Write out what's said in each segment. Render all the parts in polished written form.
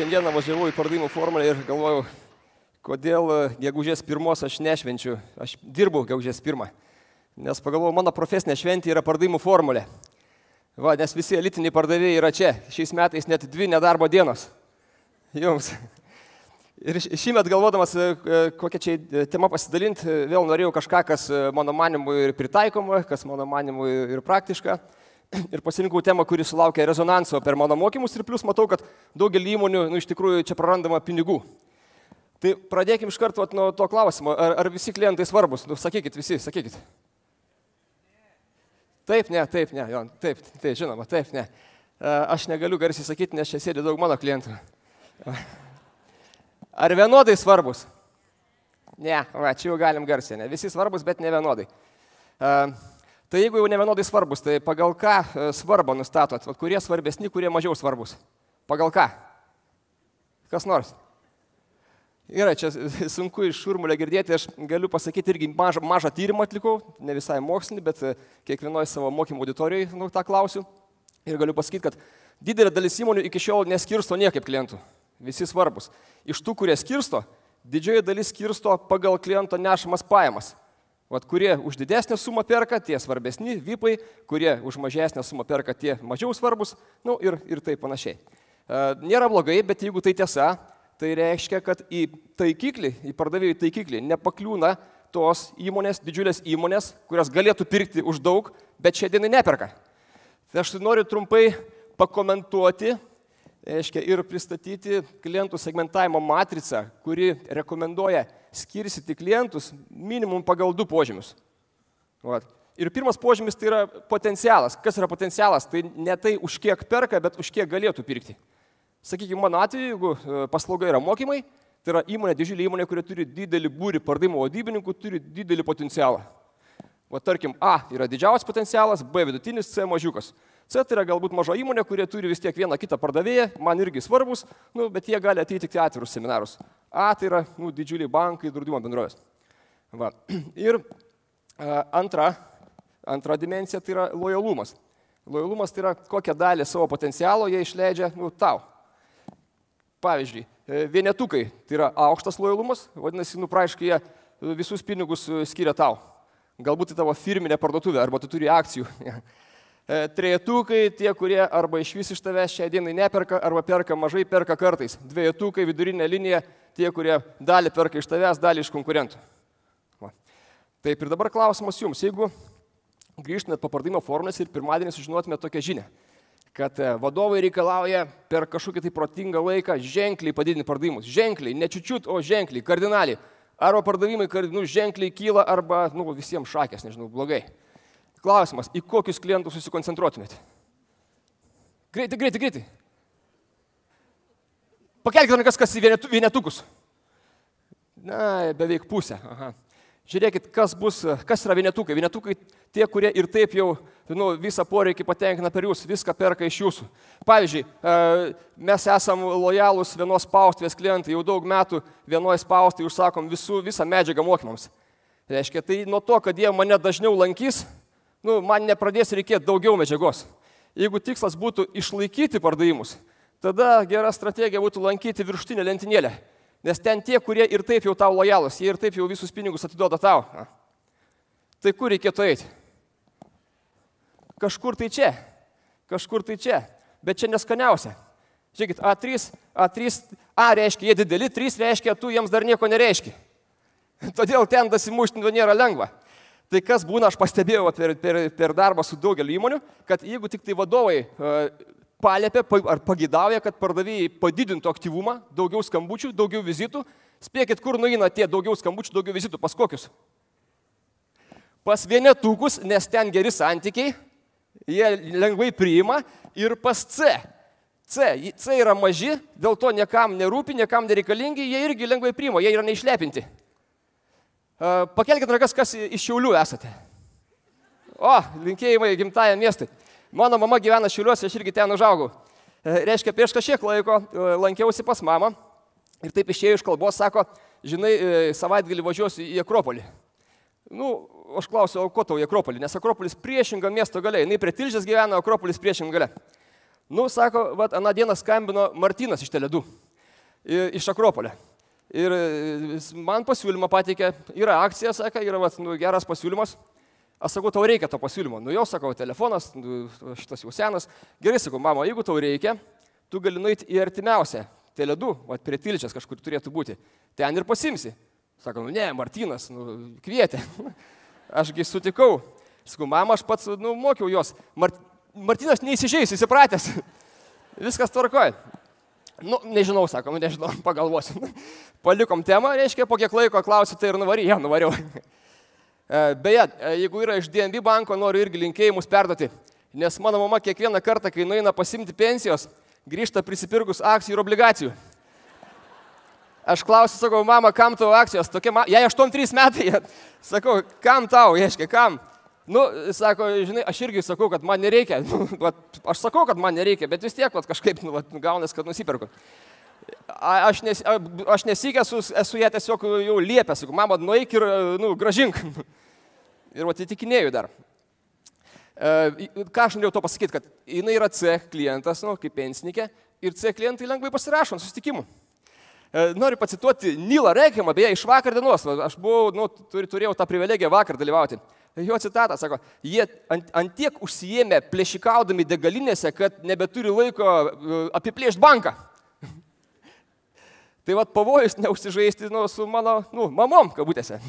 šiandieną važiavau į pardavimų formulę ir galvojau, kodėl gegužės 1 aš nešvenčiu. Aš dirbu gegužės 1. Nes pagalvojau, mano profesinė šventė yra pardavimų formulė. Va, nes visi elitiniai pardavėjai yra čia. Šiais metais net 2 nedarbo dienos. Jums. Ir šįmet galvodamas, kokia čia tema pasidalinti, vėl norėjau kažką, kas mano manimu ir pritaikoma, kas mano manimu ir praktiška. Ir pasirinkau temą, kuri sulaukia rezonanso per mano mokymus ir plus matau, kad daugelį įmonių iš tikrųjų čia prarandama pinigų. Tai pradėkim iš karto nuo to klausimo, ar visi klientai svarbus? Nu, sakykit visi, sakykit. Taip, ne, jo, taip, žinoma, taip, ne. Aš negaliu garsiai sakyti, nes čia sėdi daug mano klientų. Ar vienodai svarbus? Ne, va, čia jau galim garsiai, ne. Visi svarbus, bet ne vienodai. Tai jeigu jau ne vienodai svarbus, tai pagal ką svarbą nustatot? Kurie svarbesni, kurie mažiau svarbus? Pagal ką? Kas nors? Gerai, čia sunku iš šurmulio girdėti, aš galiu pasakyti irgi mažą tyrimą atlikau, ne visai mokslinį, bet kiekvienoje savo mokymo auditorijoje tą klausiu. Ir galiu pasakyti, kad didelė dalis įmonių iki šiol neskirsto niekaip klientų. Visi svarbus. Iš tų, kurie skirsto, didžioji dalis skirsto pagal kliento nešamas pajamas. Vat, kurie už didesnę sumą perka, tie svarbesni, VIPai, kurie už mažesnę sumą perka, tie mažiau svarbus, nu, ir taip panašiai. Nėra blogai, bet jeigu tai tiesa, tai reiškia, kad į taikiklį, į pardavėjų taikiklį nepakliūna tos įmonės, didžiulės įmonės, kurios galėtų pirkti už daug, bet šiandienai neperka. Tai aš noriu trumpai pakomentuoti, reiškia, ir pristatyti klientų segmentavimo matricą, kuri rekomenduoja skirsyti klientus minimum pagal 2 požymius. Vat. Ir pirmas požymis tai yra potencialas. Kas yra potencialas? Tai ne tai, už kiek perka, bet už kiek galėtų pirkti. Sakykime, mano atveju, jeigu paslauga yra mokymai, tai yra įmonė, didžiulė įmonė, kuri turi didelį būrį pardavimo vadybininkų, turi didelį potencialą. O tarkim, A yra didžiausias potencialas, B vidutinis, C mažiukas. C tai yra galbūt maža įmonė, kurie turi vis tiek vieną kitą pardavėją, man irgi svarbus, bet jie gali ateiti tik atvirus seminarus. A tai yra didžiuliai bankai, draudimo bendrovės. Va. Ir antra dimensija tai yra lojalumas. Lojalumas tai yra kokią dalį savo potencialo jie išleidžia tau. Pavyzdžiui, vienetukai tai yra aukštas lojalumas, vadinasi, praaiškai jie visus pinigus skiria tau. Galbūt į tavo firminę parduotuvę, arba tu turi akcijų. Trejetukai, tie, kurie arba iš vis iš tavęs šią dieną neperka, arba perka mažai, perka kartais. Dvejetukai, vidurinė linija, tie, kurie dalį perka iš tavęs, dalį iš konkurentų. Va. Taip, ir dabar klausimas jums. Jeigu grįžtumėt po pardavimo formulės ir pirmadienį sužinotumėt tokią žinią, kad vadovai reikalauja per kažkokį tai protingą laiką ženkliai padidinti pardavimus. Ženkliai, ne čiučiut, o ženkliai, kardinaliai. Arba pardavimai ženkliai kyla, arba visiems šakės, nežinau, blogai. Klausimas, į kokius klientus susikoncentruotumėte? Greitai. Pakelkite rankas, kas į vienetukus. Na, beveik pusę. Aha. Žiūrėkit, kas yra vienetukai. Vienetukai tie, kurie ir taip jau visą poreikį patenkina per jūs, viską perka iš jūsų. Pavyzdžiui, mes esam lojalūs vienos spaustuvės klientai, jau daug metų vienoje spaustuvėje užsakom visą medžiagą mokymams. Reiškia, tai nuo to, kad jie mane dažniau lankys, man nepradės reikėti daugiau medžiagos. Jeigu tikslas būtų išlaikyti pardavimus, tada gera strategija būtų lankyti viršutinę lentynėlę. Nes ten tie, kurie ir taip jau tau lojalūs, jie ir taip jau visus pinigus atiduoda tau. Tai kur reikėtų eiti? Kažkur tai čia. Bet čia neskaniausia. Žiūrėkit, A reiškia jie dideli, 3 reiškia, tu jiems dar nieko nereiški. Todėl ten dasimušti nėra lengva. Tai kas būna, aš pastebėjau per darbą su daugeliu įmonių, kad jeigu tik tai vadovai paliepia ar pagidauja, kad pardavėjai padidintų aktyvumą, daugiau skambučių, daugiau vizitų, spėkit, kur nueina tie daugiau skambučių, daugiau vizitų, pas kokius? Pas vienetukus, nes ten geri santykiai, jie lengvai priima, ir pas C. C yra maži, dėl to niekam nerūpi, niekam nereikalingi, jie irgi lengvai priima, jie yra neišlepinti. Pakelkite rankas, kas iš Šiaulių esate. O, linkėjimai gimtajam miestui. Mano mama gyvena Šiauliuose, aš irgi ten užaugau. Reiškia, prieš kažkiek laiko lankiausi pas mamą ir taip išėjau iš kalbos, sako, žinai, savaitgalį važiuosiu į Akropolį. Aš klausiu, o ko tau į Akropolį? Nes Akropolis priešinga miesto gale. Jinai prie Tilžės gyvena, Akropolis priešinga gale. Sako, aną dieną skambino Martynas iš Tele2. iš Akropolio. Ir man pasiūlymą pateikė, yra akcija, sako, yra geras pasiūlymas. Aš sakau, tau reikia to pasiūlymo. Nu jau, sakau, telefonas, šitas jau senas. Gerai, sakau, mama, jeigu tau reikia, tu gali nueiti į artimiausią Tele2, prie Tilčės kažkur turėtų būti. Ten ir pasimsi. Sakau, ne, Martynas, kvietė. Ašgi sutikau. Sakau, mama, aš pats mokiau jos. Martynas neįsižeis, įsipratęs. Viskas tvarkoja. Nežinau, sakom, nežinau, pagalvosiu. Palikom temą, reiškia, po kiek laiko klausiu, tai ir nuvariau. Beje, jeigu yra iš DNB banko, noriu irgi linkėjimus perduoti. Nes mano mama kiekvieną kartą, kai nueina pasimti pensijos, grįžta prisipirkus akcijų ir obligacijų. Aš klausiu, sakau, mama, kam tavo akcijos? Jai 83 metai. Sakau, kam tau, reiškia, kam? Sako, žinai, aš irgi sakau, kad man nereikia. Aš sakau, kad man nereikia, bet vis tiek kažkaip gaunas, kad nusipirku. Aš nesikė esu ją tiesiog jau liepęs. Sakau, mama, nueik ir gražink. Ir įtikinėjau dar. Ką aš norėjau to pasakyti, kad jinai yra C klientas, kaip pensininkė, ir C klientai lengvai pasirašo ant susitikimų. Noriu pacituoti Nilą Rekhamą, beje, iš vakar dienos. Aš turėjau tą privilegiją vakar dalyvauti. Jo citatą, sako, jie ant tiek užsijėmė plėšikaudami degalinėse, kad nebeturi laiko apiplėšti banką. Tai pavojus neužsižaisti su mano mamom, kabutėse.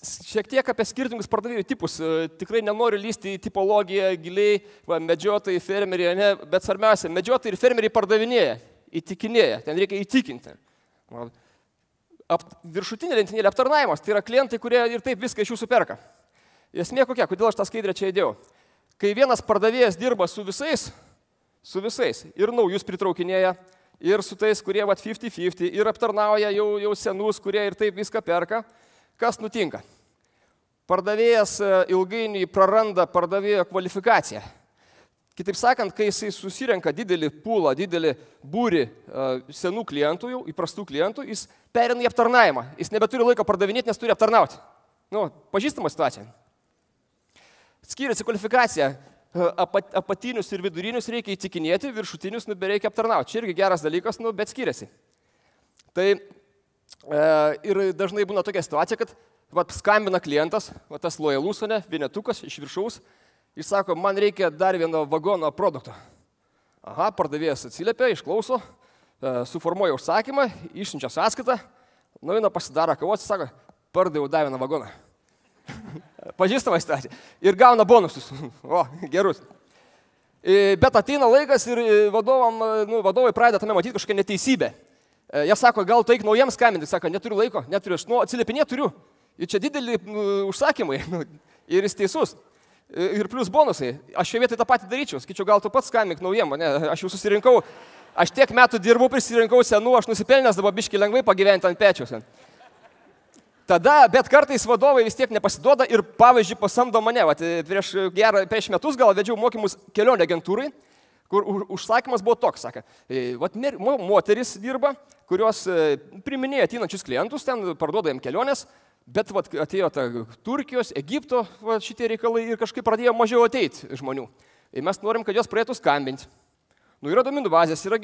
Šiek tiek apie skirtingus pardavėjų tipus. Tikrai nenoriu lysti į tipologiją giliai, medžiotojai, fermeriai, ne, bet svarbiausia, medžiotojai ir fermeriai pardavinėja, įtikinėja, ten reikia įtikinti. Viršutinė lentynėlė aptarnavimas, tai yra klientai, kurie ir taip viską iš jūsų perka. Esmė kokia, kodėl aš tą skaidrę čia įdėjau. Kai vienas pardavėjas dirba su visais, ir naujus pritraukinėja, ir su tais, kurie 50-50, ir aptarnauja jau senus, kurie ir taip viską perka, kas nutinka? Pardavėjas ilgainiui praranda pardavėjo kvalifikaciją. Kitaip sakant, kai jisai susirenka didelį pūlą, didelį būrį senų klientų, jau įprastų klientų, jis perina į aptarnavimą. Jis nebeturi laiko pardavinėti, nes turi aptarnauti. Pažįstama situacija. Skiriasi kvalifikacija. Apatinius ir vidurinius reikia įtikinėti, viršutinius reikia aptarnauti. Čia irgi geras dalykas, bet skiriasi. Tai ir dažnai būna tokia situacija, kad skambina klientas, tas lojalus, vienetukas iš viršaus, jis sako, man reikia dar vieno vagono produkto. Aha, pardavėjas atsiliepia, išklauso, suformuoja užsakymą, išsiunčia sąskaitą, nueina pasidaro kavos, sako, pardaviau dar vieną vagoną. Pažįstama situacija. Ir gauna bonusus. O, gerus. Bet ateina laikas ir vadovai pradeda tame matyti kažkokią neteisybę. Jie sako, gal tu eik naujiems skambinti, sako, neturiu laiko, neturiu, aš atsiliepinė turiu. Ir čia dideli užsakymai ir jis teisus. Ir plus bonusai. Aš šioje vietoje tą patį daryčiau. Skaičiau, gal tu pats skambink naujiem, ne? Aš jau susirinkau, aš tiek metų dirbau, prisirinkau senų, aš nusipelnęs dabar biškai lengvai pagyventi ant pečiaus. Tada, bet kartais vadovai vis tiek nepasiduoda ir pavyzdžiui pasamdo mane. Prieš metus gal vedžiau mokymus kelionė agentūrai, kur užsakymas buvo toks, sakė. Moteris dirba, kurios priminėja ateinančius klientus, ten parduoda jiem kelionės. Bet atėjo Turkijos, Egipto šitie reikalai ir kažkaip pradėjo mažiau ateiti žmonių. Ir mes norim, kad jos pradėtų skambinti. Yra duomenų bazės, yra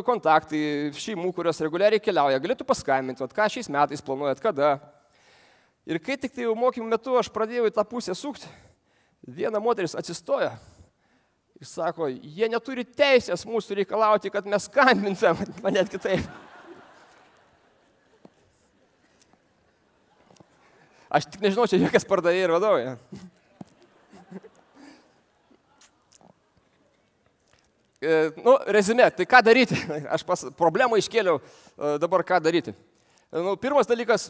kontaktai šeimų, kurios reguliariai keliauja. Galėtų paskambinti, ką šiais metais planuojat, kada. Ir kai tik tai jau mokymų metu aš pradėjau į tą pusę sukti, viena moteris atsistoja ir sako, jie neturi teisės mūsų reikalauti, kad mes skambintam, man net kitaip. Aš tik nežinau, čia jokias pardavėjai ir vadovai. Rezime, tai ką daryti? Aš problemą iškėliau, dabar ką daryti. Pirmas dalykas,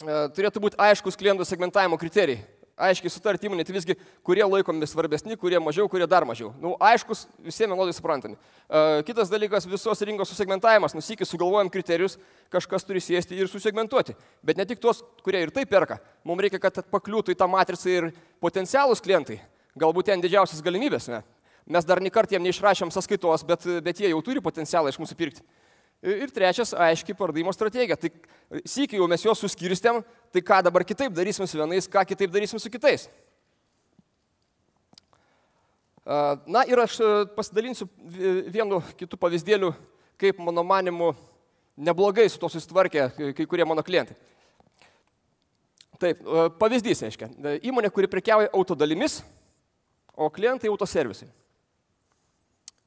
turėtų būti aiškus klientų segmentavimo kriterijai. Aiškiai sutarti įmonė, tai visgi, kurie laikomi svarbesni, kurie mažiau, kurie dar mažiau. Aiškus, visiems vienodai suprantami. Kitas dalykas, visos rinkos susegmentavimas. Sykį sugalvojam kriterijus, kažkas turi sėsti ir susegmentuoti. Bet ne tik tuos, kurie ir taip perka. Mums reikia, kad pakliūtų į tą matricą ir potencialūs klientai. Galbūt ten didžiausias galimybės. Ne? Mes dar nekart jiem neišrašėm sąskaitos, bet jie jau turi potencialą iš mūsų pirkti. Ir trečias, aiškiai pardavimo strategija. Tai sykį jau mes juos suskirstėm, tai ką dabar kitaip darysim su vienais, ką kitaip darysim su kitais. Na ir aš pasidalinsiu vienu kitų pavyzdėlių, kaip mano manimu neblogai su to susitvarkė kai kurie mano klientai. Taip, pavyzdys, reiškia. Įmonė, kuri prekiauja autodalimis, o klientai autoservisai.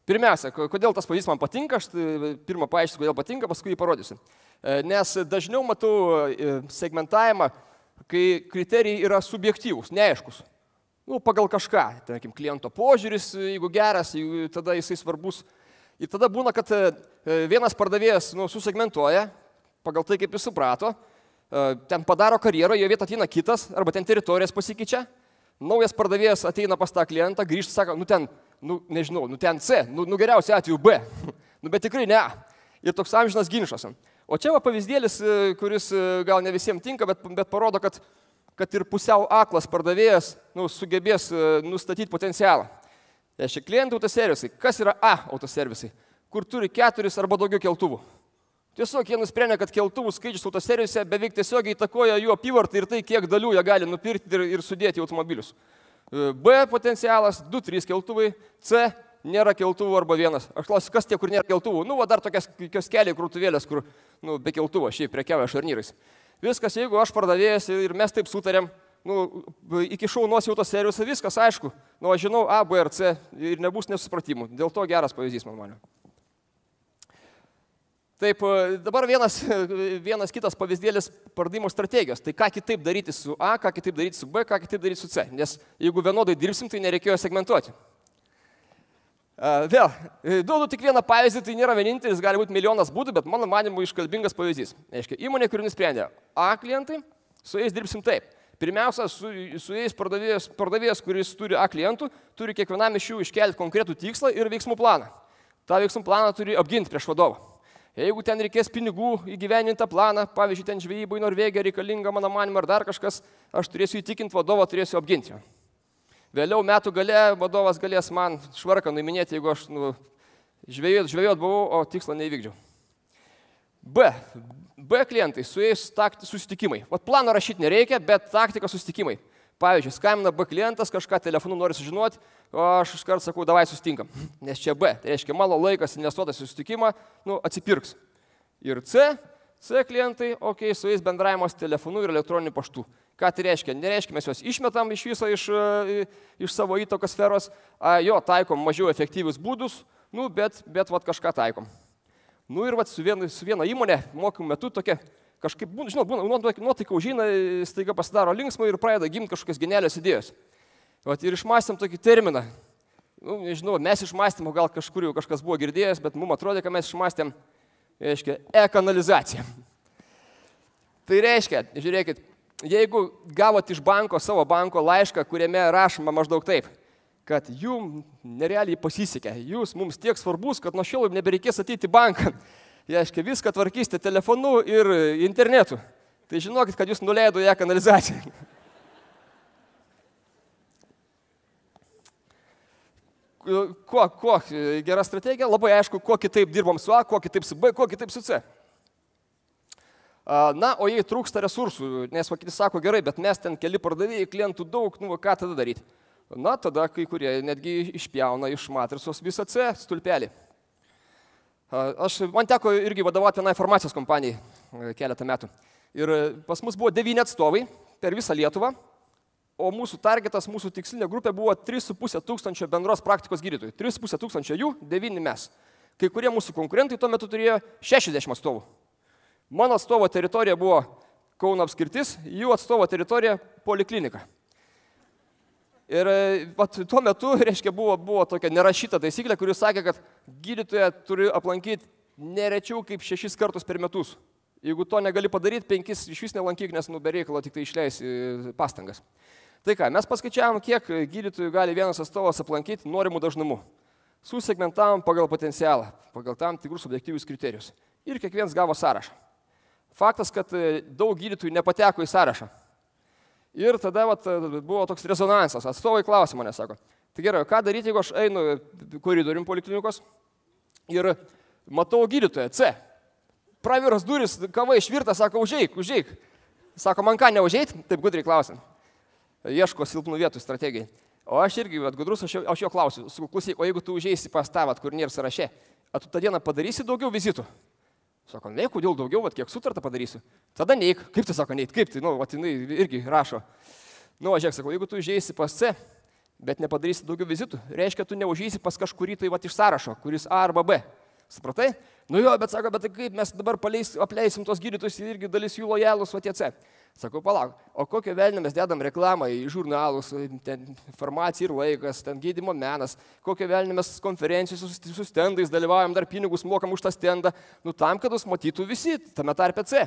Pirmiausia, kodėl tas pavyzdys man patinka, aš pirmą paaiškinsiu, kodėl patinka, paskui jį parodysiu. Nes dažniau matau segmentavimą, kai kriterijai yra subjektyvūs, neaiškus. Pagal kažką, tarkim, kliento požiūris, jeigu geras, tada jisai svarbus. Ir tada būna, kad vienas pardavėjas susegmentuoja, pagal tai, kaip jis suprato, ten padaro karjerą, jo vietą ateina kitas, arba ten teritorijas pasikeičia, naujas pardavėjas ateina pas tą klientą, grįžta, sako, ten C, geriausiai atveju B, bet tikrai ne. Ir toks amžinas ginčas. O čia va pavyzdėlis, kuris gal ne visiems tinka, bet parodo, kad ir pusiau aklas pardavėjas sugebės nustatyti potencialą. Šie klientų autoservisai. Kas yra A autoservisai? Kur turi 4 arba daugiau keltuvų. Tiesiog jie nusprendė, kad keltuvų skaičius autoservise beveik tiesiogiai įtakoja jų apyvartą ir tai, kiek dalių jie gali nupirkti ir sudėti į automobilius. B potencialas, 2-3 keltuvai, C nėra keltuvų arba vienas. Aš klausiu, kas tie, kur nėra keltuvų? Dar tokios keliai krūtuvėlės, kur be keltuvo šiaip prekiauja šarnyrais. Viskas, jeigu aš pardavėjas ir mes taip sutarėm, iki šaunos į autoservisą, viskas aišku. Aš žinau A, B ir C ir nebus nesupratimų. Dėl to geras pavyzdys, man manau. Taip, dabar vienas kitas pavyzdėlis pardavimo strategijos. Tai ką kitaip daryti su A, ką kitaip daryti su B, ką kitaip daryti su C. Nes jeigu vienodai dirbsim, tai nereikėjo segmentuoti. Vėl, duodu tik vieną pavyzdį, tai nėra vienintelis, gali būti milijonas būdų, bet mano manimu iškalbingas pavyzdys. Aiškiai, įmonė, kuri nusprendė A klientai, su jais dirbsim taip. Pirmiausia, su jais pardavėjas, kuris turi A klientų, turi kiekvienam iš jų iškelti konkretų tikslą ir veiksmų planą. Ta veiksmų planą turi apginti prieš vadovą. Jeigu ten reikės pinigų įgyvendinti tą planą, pavyzdžiui, ten žvejybai Norvegija reikalinga, mano manimu, ar dar kažkas, aš turėsiu įtikinti vadovą, turėsiu apginti. Vėliau metų gale vadovas galės man švarką nuiminėti, jeigu aš žvejot buvau, o tikslą neįvykdžiau. B klientai, su jais susitikimai. Plano rašyti nereikia, bet taktika susitikimai. Pavyzdžiui, skambina B klientas, kažką telefonu nori sužinoti, o aš iškart sakau, davai susitinkam. Nes čia B, tai reiškia, mano laikas investuotas į susitikimą, atsipirks. Ir C klientai, su jais bendravimas telefonu ir elektroniniu paštu. Ką tai reiškia? Nereiškia, mes juos išmetam iš viso iš savo įtakos sferos, taikom mažiau efektyvius būdus, bet kažką taikom. Ir su viena įmonė mokymų metu tokia kažkaip, nuotaika užeina, staiga pasidaro linksma ir pradeda gimti kažkokios genialios idėjos. Ir išmąstėm tokį terminą. Mes išmąstėm, gal kažkur jau kažkas buvo girdėjęs, bet mums atrodė, kad mes išmąstėm, reiškia, e-kanalizaciją. Tai reiškia, žiūrėkit, jeigu gavot iš savo banko laišką, kuriame rašoma maždaug taip, kad jums nerealiai pasisekė, jūs mums tiek svarbus, kad nuo šiol nebereikės ateiti į banką. Reiškia, viską tvarkysite telefonu ir internetu. Tai žinokit, kad jūs nuleido ją kanalizaciją. Kuo gera strategija? Labai aišku, kuo kitaip dirbam su A, kuo kitaip su B, kuo kitaip su C. O jei trūksta resursų, nes kiti sako gerai, bet mes ten keli pardavėjai, klientų daug, ką tada daryti? Tada kai kurie netgi išpjauna iš matrisos visą C stulpelį. Man teko irgi vadovauti vienai farmacijos kompanijai keletą metų. Ir pas mus buvo 9 atstovai per visą Lietuvą, o mūsų targetas, mūsų tikslinė grupė buvo 3,5 tūkstančio bendros praktikos gydytojų. 3,5 tūkstančio jų, 9 mes. Kai kurie mūsų konkurentai tuo metu turėjo 60 atstovų. Mano atstovo teritorija buvo Kauno apskritis, jų atstovo teritorija poliklinika. Ir tuo metu, reiškia, buvo tokia nerašyta taisyklė, kuri sakė, kad gydytoja turi aplankyti nerečiau kaip 6 kartus per metus. Jeigu to negali padaryti, 5 iš vis nelankyk, nes be reikalo tik tai išleisi pastangas. Tai ką, mes paskaičiavom, kiek gydytojų gali vienas atstovas aplankyti norimų dažnumu. Susegmentavom pagal potencialą, pagal tam tikrus objektyvius kriterijus. Ir kiekvienas gavo sąrašą. Faktas, kad daug gydytojų nepateko į sąrašą. Ir tada buvo toks rezonansas. Atstovai klausė mane, sako, tai gerai, ką daryti, jeigu aš einu koridorium poliklinikos ir matau gydytoją C. Praviras duris, kava išvirta, sako, užeik. Sako, man ką neužeit? Taip gudriai klausim. Ieško silpnų vietų strategijai. O aš irgi, gudrus, aš jo klausiu, klausyk, o jeigu tu užeisi pas tą, kur nėra sąraše, ar tu tą dieną padarysi daugiau vizitų? Sako, ne, kodėl daugiau, kiek sutartą padarysiu. Tada neik. Kaip tai sako, neik, kaip tai, jinai irgi rašo. Žiūrėk, sako, jeigu tu užeisi pas C, bet nepadarysi daugiau vizitų, reiškia, tu neužeisi pas kažkurį tai iš sąrašo, kuris A arba B. Supratai? Bet sako, bet kaip mes dabar apleisim tos gydytojus ir irgi dalis jų lojalus, tie C. Sako, palauk, o kokią velnę mes dedam reklamą į žurnalus, ten Farmacija ir Laikas, ten Gydymo menas, kokią velnę mes konferencijų su stendais dalyvaujam, dar pinigus mokam už tą stendą, tam, kad mus matytų visi, tame tarpe C.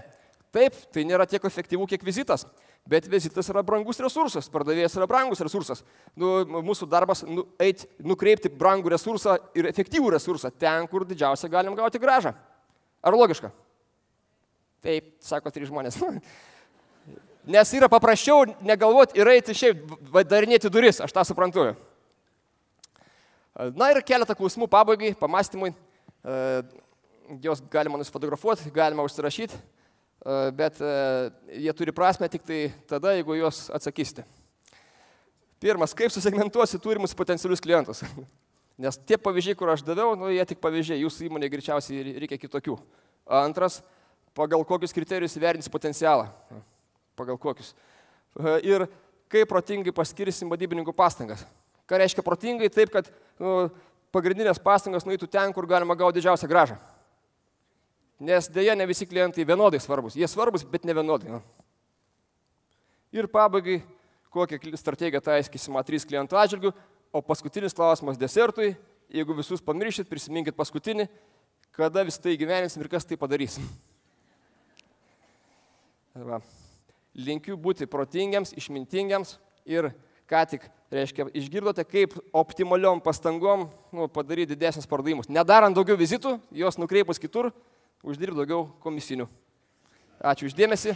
Taip, tai nėra tiek efektyvų, kiek vizitas, bet vizitas yra brangus resursas, pardavėjas yra brangus resursas. Mūsų darbas nukreipti brangų resursą ir efektyvų resursą ten, kur didžiausia galim gauti grąžą. Ar logiška? Taip, sako 3 žmonės. Nes yra paprasčiau negalvoti ir eiti šiaip darinėti duris, aš tą suprantu. Na ir keletą klausimų pabaigai, pamastymui. Jos galima nusifotografuoti, galima užsirašyti, bet jie turi prasmę tik tai tada, jeigu juos atsakysite. Pirmas, kaip susegmentuosi turimus potencialius klientus? Nes tie pavyzdžiai, kur aš daviau, jie tik pavyzdžiai, jūsų įmonė greičiausiai reikia kitokių. Antras, pagal kokius kriterijus įvertinsi potencialą. Pagal kokius. Ir kaip protingai paskirsim vadybininkų pastangas. Ką reiškia protingai? Taip, kad pagrindinės pastangas nueitų ten, kur galima gauti didžiausią grąžą. Nes dėja ne visi klientai vienodai svarbus. Jie svarbus, bet ne vienodai. Ir pabaigai, kokią strategiją taikysim A3 klientų atžvilgių, o paskutinis klausimas desertui. Jeigu visus pamiršit, prisiminkit paskutinį, kada vis tai gyveninsim ir kas tai padarysim. Linkiu būti protingiams, išmintingiams ir ką tik, reiškia, išgirdote, kaip optimaliom pastangom padaryti didesnius pardavimus. Nedarant daugiau vizitų, jos nukreipus kitur, uždirbti daugiau komisinių. Ačiū už dėmesį.